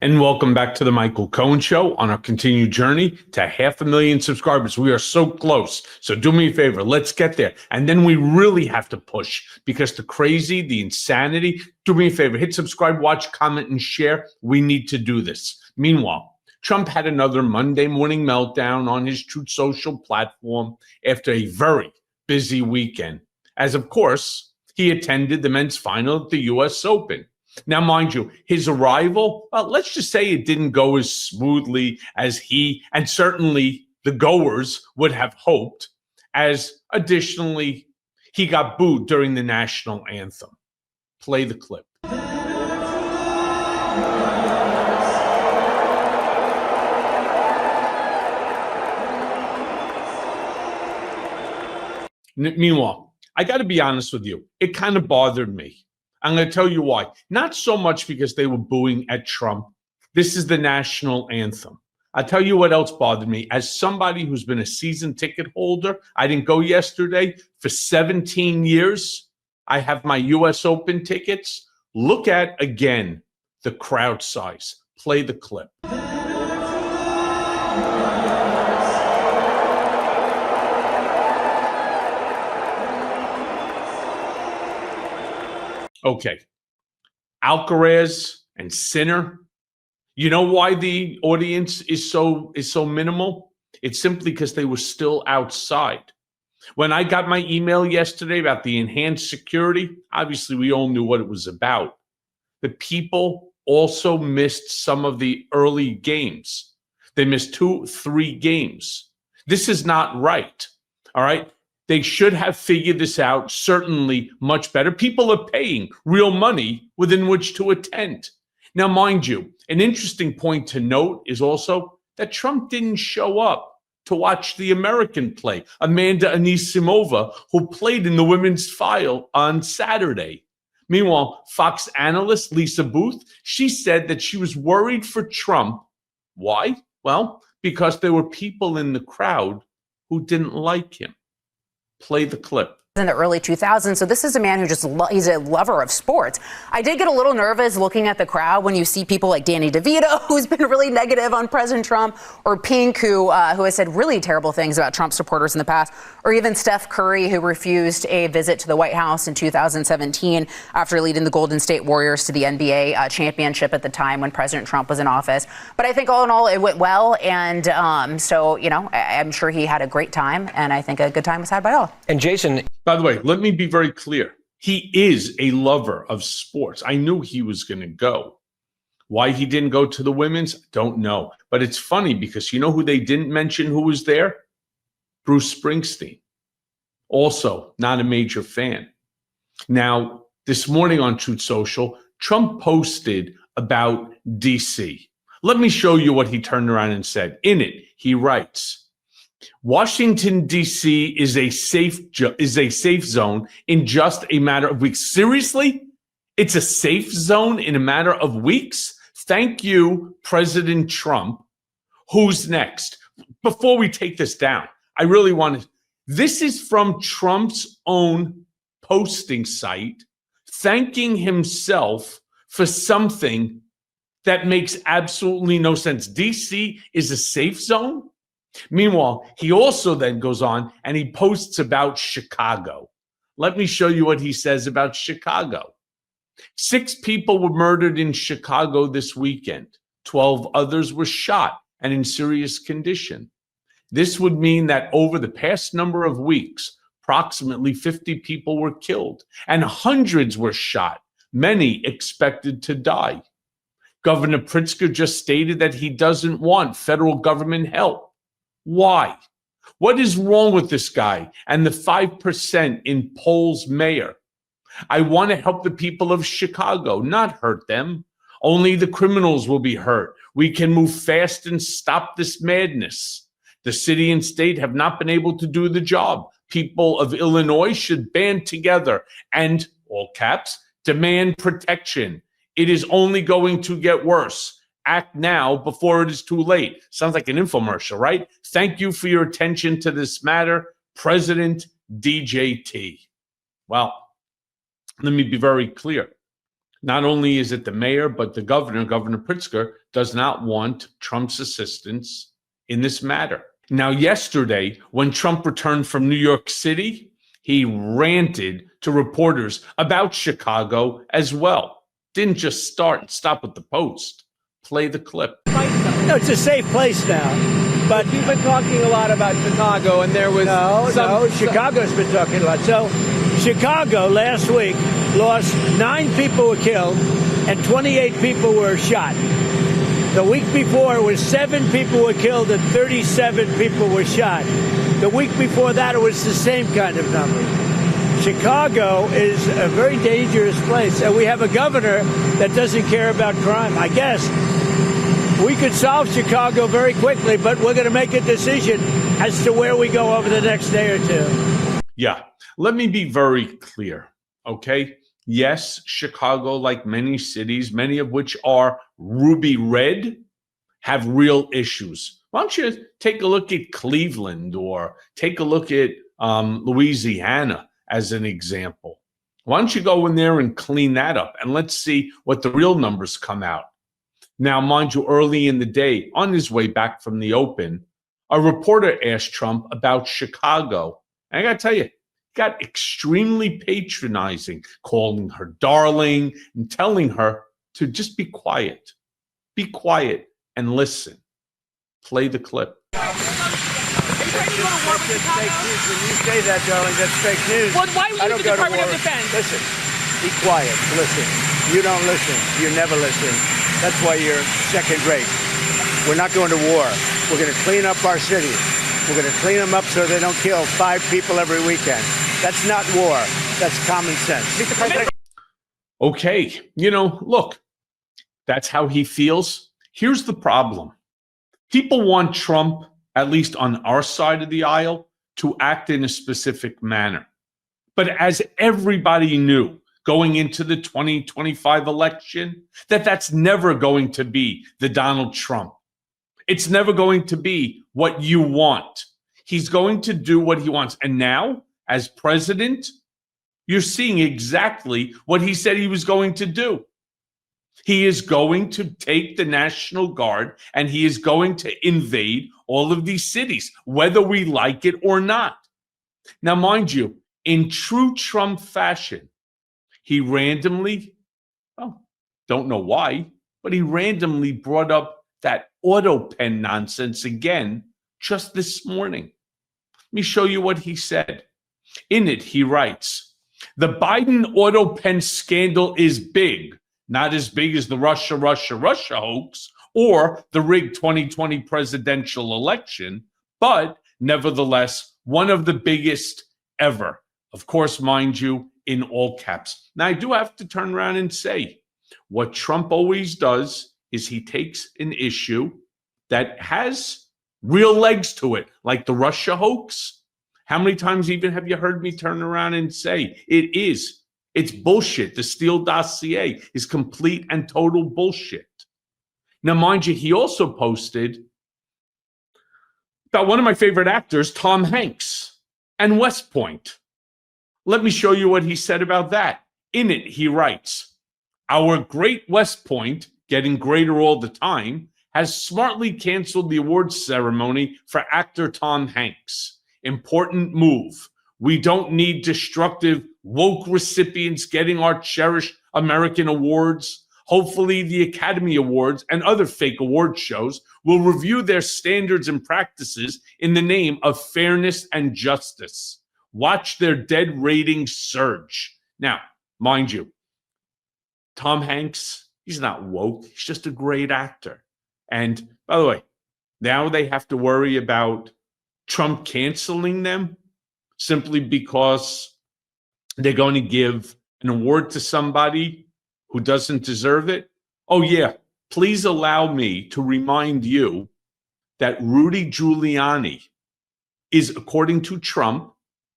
And welcome back to the Michael Cohen Show on our continued journey to 500,000 subscribers. We are so close. So do me a favor, let's get there. And then we really have to push because the crazy, the insanity, do me a favor, hit subscribe, watch, comment, and share. We need to do this. Meanwhile, Trump had another Monday morning meltdown on his Truth Social platform after a very busy weekend, as of course, he attended the men's final at the US Open. Now, mind you, his arrival, let's just say it didn't go as smoothly as he and certainly the goers would have hoped, as additionally, he got booed during the national anthem. Play the clip. Meanwhile, I got to be honest with you, it kind of bothered me. I'm going to tell you why. Not so much because they were booing at Trump. This is the national anthem. I'll tell you what else bothered me. As somebody who's been a season ticket holder, I didn't go yesterday, for 17 years. I have my US Open tickets. Look at, again, the crowd size. Play the clip. Okay, Alcaraz and Sinner. You know why the audience is so minimal? It's simply because they were still outside. When I got my email yesterday about the enhanced security, obviously we all knew what it was about. The people also missed some of the early games. They missed 2-3 games. This is not right. All right. They should have figured this out, certainly much better. People are paying real money within which to attend. Now, mind you, an interesting point to note is also that Trump didn't show up to watch the American play, Amanda Anisimova, who played in the women's final on Saturday. Meanwhile, Fox analyst Lisa Booth, she said that she was worried for Trump. Why? Well, because there were people in the crowd who didn't like him. Play the clip. In the early 2000s. So this is a man who he's a lover of sports. I did get a little nervous looking at the crowd when you see people like Danny DeVito, who's been really negative on President Trump, or Pink, who has said really terrible things about Trump supporters in the past, or even Steph Curry, who refused a visit to the White House in 2017 after leading the Golden State Warriors to the NBA championship at the time when President Trump was in office. But I think all in all, it went well. And so, you know, I'm sure he had a great time, and I think a good time was had by all. And Jason, by the way, let me be very clear. He is a lover of sports. I knew he was going to go. Why he didn't go to the women's, don't know. But it's funny because you know who they didn't mention who was there? Bruce Springsteen. Also, not a major fan. Now, this morning on Truth Social, Trump posted about D.C. Let me show you what he turned around and said. In it, he writes, Washington, D.C. is a safe zone in just a matter of weeks. Seriously? It's a safe zone in a matter of weeks? Thank you, President Trump. Who's next? Before we take this down, I really want to. This is from Trump's own posting site, thanking himself for something that makes absolutely no sense. D.C. is a safe zone? Meanwhile, he also then goes on and he posts about Chicago. Let me show you what he says about Chicago. 6 people were murdered in Chicago this weekend. 12 others were shot and in serious condition. This would mean that over the past number of weeks, approximately 50 people were killed and hundreds were shot, many expected to die. Governor Pritzker just stated that he doesn't want federal government help. Why? What is wrong with this guy and the 5% in polls mayor? I want to help the people of Chicago, not hurt them. Only the criminals will be hurt. We can move fast and stop this madness. The city and state have not been able to do the job. People of Illinois should band together and, all caps, demand protection. It is only going to get worse. Act now before it is too late. Sounds like an infomercial, right? Thank you for your attention to this matter, President DJT. Well, let me be very clear. Not only is it the mayor, but the governor, Governor Pritzker, does not want Trump's assistance in this matter. Now, yesterday, when Trump returned from New York City, he ranted to reporters about Chicago as well. Didn't just stop at the Post. Play the clip. No, it's a safe place now. But you've been talking a lot about Chicago, and there was Chicago's been talking a lot. So Chicago last week lost 9 people were killed and 28 people were shot. The week before it was 7 people were killed and 37 people were shot. The week before that it was the same kind of number. Chicago is a very dangerous place, and we have a governor that doesn't care about crime. I guess we could solve Chicago very quickly, but we're going to make a decision as to where we go over the next day or two. Yeah, let me be very clear, okay? Yes, Chicago, like many cities, many of which are ruby red, have real issues. Why don't you take a look at Cleveland or take a look at Louisiana as an example? Why don't you go in there and clean that up, and let's see what the real numbers come out. Now, mind you, early in the day, on his way back from the Open, a reporter asked Trump about Chicago. And I got to tell you, he got extremely patronizing, calling her darling and telling her to just be quiet. Be quiet and listen. Play the clip. That's fake news. When you say that, darling, that's fake news. Well, why would you the Department of Defense? Listen, be quiet. Listen. You don't listen. You never listen. That's why you're second rate. We're not going to war. We're going to clean up our cities. We're going to clean them up so they don't kill 5 people every weekend. That's not war. That's common sense. Okay, look, that's how he feels. Here's the problem. People want Trump, at least on our side of the aisle, to act in a specific manner. But as everybody knew going into the 2025 election, that's never going to be the Donald Trump. It's never going to be what you want. He's going to do what he wants. And now, as president, you're seeing exactly what he said he was going to do. He is going to take the National Guard and he is going to invade all of these cities, whether we like it or not. Now, mind you, in true Trump fashion, he randomly, don't know why, but he randomly brought up that Autopen nonsense again just this morning. Let me show you what he said. In it, he writes, the Biden Autopen scandal is big, not as big as the Russia hoax or the rigged 2020 presidential election, but nevertheless, one of the biggest ever. Of course, mind you, in all caps. Now, I do have to turn around and say, what Trump always does is he takes an issue that has real legs to it, like the Russia hoax. How many times even have you heard me turn around and say it's bullshit. The Steele dossier is complete and total bullshit. Now, mind you, he also posted about one of my favorite actors, Tom Hanks, and West Point. Let me show you what he said about that. In it, he writes, our great West Point, getting greater all the time, has smartly canceled the awards ceremony for actor Tom Hanks. Important move. We don't need destructive, woke recipients getting our cherished American awards. Hopefully, the Academy Awards and other fake award shows will review their standards and practices in the name of fairness and justice. Watch their dead ratings surge. Now, mind you, Tom Hanks, he's not woke. He's just a great actor. And by the way, now they have to worry about Trump canceling them simply because they're going to give an award to somebody who doesn't deserve it. Oh, yeah. Please allow me to remind you that Rudy Giuliani is, according to Trump,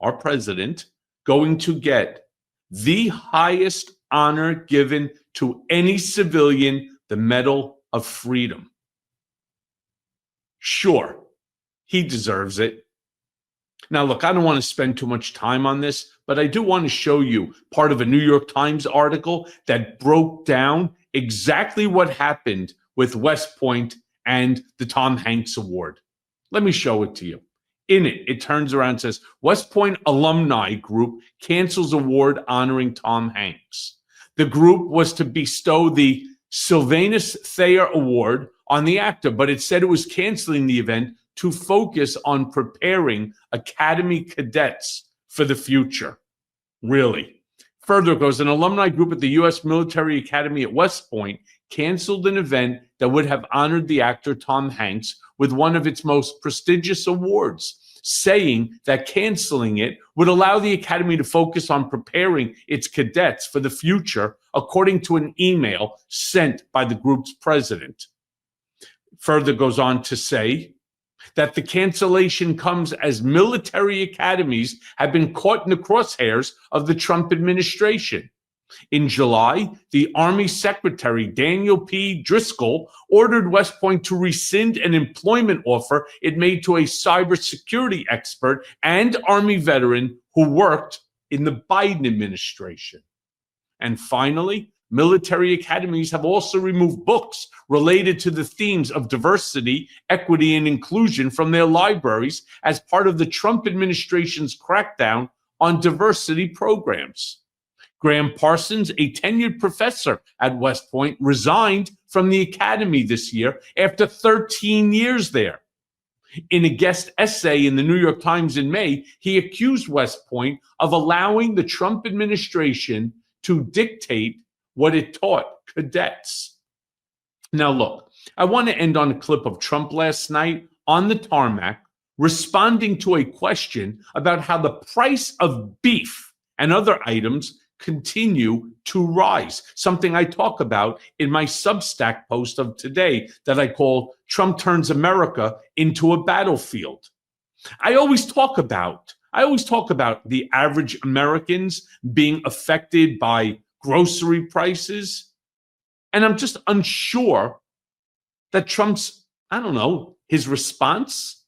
our president, going to get the highest honor given to any civilian, the Medal of Freedom. Sure, he deserves it. Now, look, I don't want to spend too much time on this, but I do want to show you part of a New York Times article that broke down exactly what happened with West Point and the Tom Hanks Award. Let me show it to you. In it, it turns around and says, West Point Alumni Group cancels award honoring Tom Hanks. The group was to bestow the Sylvanus Thayer Award on the actor, but it said it was canceling the event to focus on preparing Academy cadets for the future. Really. Further it goes, an alumni group at the U.S. Military Academy at West Point canceled an event that would have honored the actor Tom Hanks with one of its most prestigious awards, saying that canceling it would allow the Academy to focus on preparing its cadets for the future, according to an email sent by the group's president. Further goes on to say that the cancellation comes as military academies have been caught in the crosshairs of the Trump administration. In July, the Army Secretary Daniel P. Driscoll ordered West Point to rescind an employment offer it made to a cybersecurity expert and Army veteran who worked in the Biden administration. And finally, military academies have also removed books related to the themes of diversity, equity, and inclusion from their libraries as part of the Trump administration's crackdown on diversity programs. Graham Parsons, a tenured professor at West Point, resigned from the academy this year after 13 years there. In a guest essay in the New York Times in May, he accused West Point of allowing the Trump administration to dictate what it taught cadets. Now look, I want to end on a clip of Trump last night on the tarmac responding to a question about how the price of beef and other items continue to rise, something I talk about in my Substack post of today that I call Trump Turns America into a Battlefield. I always talk about the average Americans being affected by grocery prices, and I'm just unsure that Trump's, his response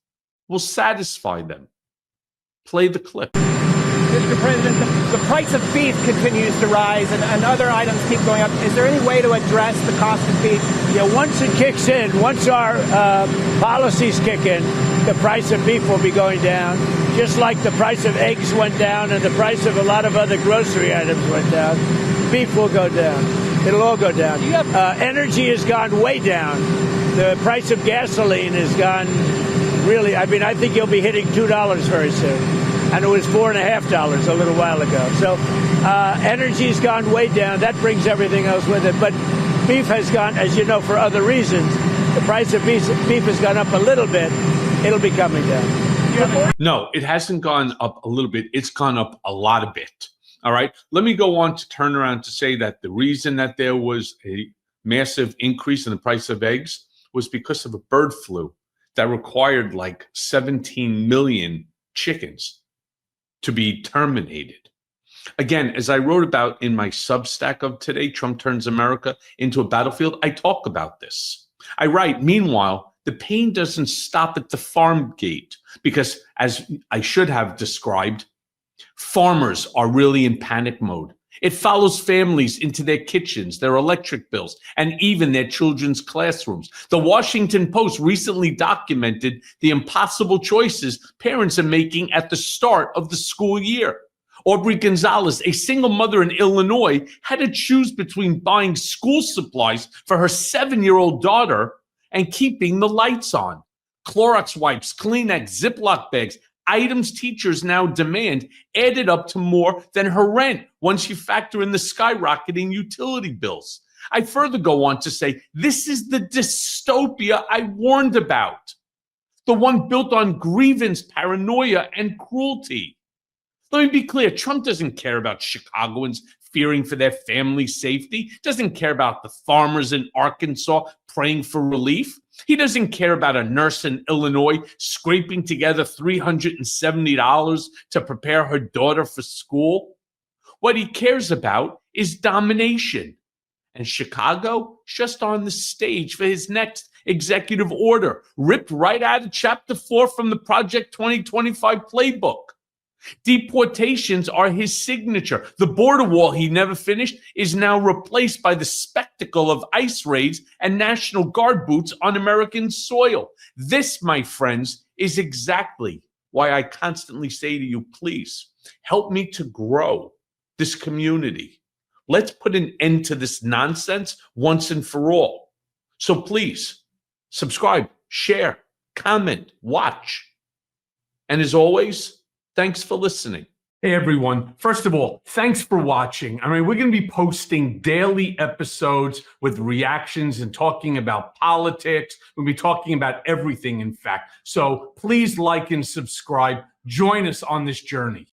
will satisfy them. Play the clip. Mr. President, the price of beef continues to rise and other items keep going up. Is there any way to address the cost of beef? Yeah, once it kicks in, once our policies kick in, the price of beef will be going down, just like the price of eggs went down and the price of a lot of other grocery items went down. Beef will go down. It'll all go down. Energy has gone way down. The price of gasoline has gone really, I think you'll be hitting $2 very soon. And it was $4.50 a little while ago. So energy's gone way down. That brings everything else with it. But beef has gone, as you know, for other reasons. The price of beef has gone up a little bit. It'll be coming down. No, it hasn't gone up a little bit. It's gone up a lot of bit. All right. Let me go on to turn around to say that the reason that there was a massive increase in the price of eggs was because of a bird flu that required like 17 million chickens to be terminated. Again, as I wrote about in my Substack of today, Trump Turns America into a Battlefield, I talk about this. I write, meanwhile, the pain doesn't stop at the farm gate because, as I should have described, farmers are really in panic mode. It follows families into their kitchens, their electric bills, and even their children's classrooms. The Washington Post recently documented the impossible choices parents are making at the start of the school year. Aubrey Gonzalez, a single mother in Illinois, had to choose between buying school supplies for her 7-year-old daughter and keeping the lights on. Clorox wipes, Kleenex, Ziploc bags, items teachers now demand added up to more than her rent once you factor in the skyrocketing utility bills. I further go on to say, this is the dystopia I warned about. The one built on grievance, paranoia, and cruelty. Let me be clear, Trump doesn't care about Chicagoans fearing for their family safety, doesn't care about the farmers in Arkansas praying for relief. He doesn't care about a nurse in Illinois scraping together $370 to prepare her daughter for school. What he cares about is domination. And Chicago is just on the stage for his next executive order, ripped right out of Chapter 4 from the Project 2025 playbook. Deportations are his signature. The border wall he never finished is now replaced by the spectacle of ICE raids and National Guard boots on American soil. This, my friends, is exactly why I constantly say to you, please help me to grow this community. Let's put an end to this nonsense once and for all. So please subscribe, share, comment, watch. And as always, thanks for listening. Hey, everyone. First of all, thanks for watching. I mean, we're going to be posting daily episodes with reactions and talking about politics. We'll be talking about everything, in fact. So please like and subscribe. Join us on this journey.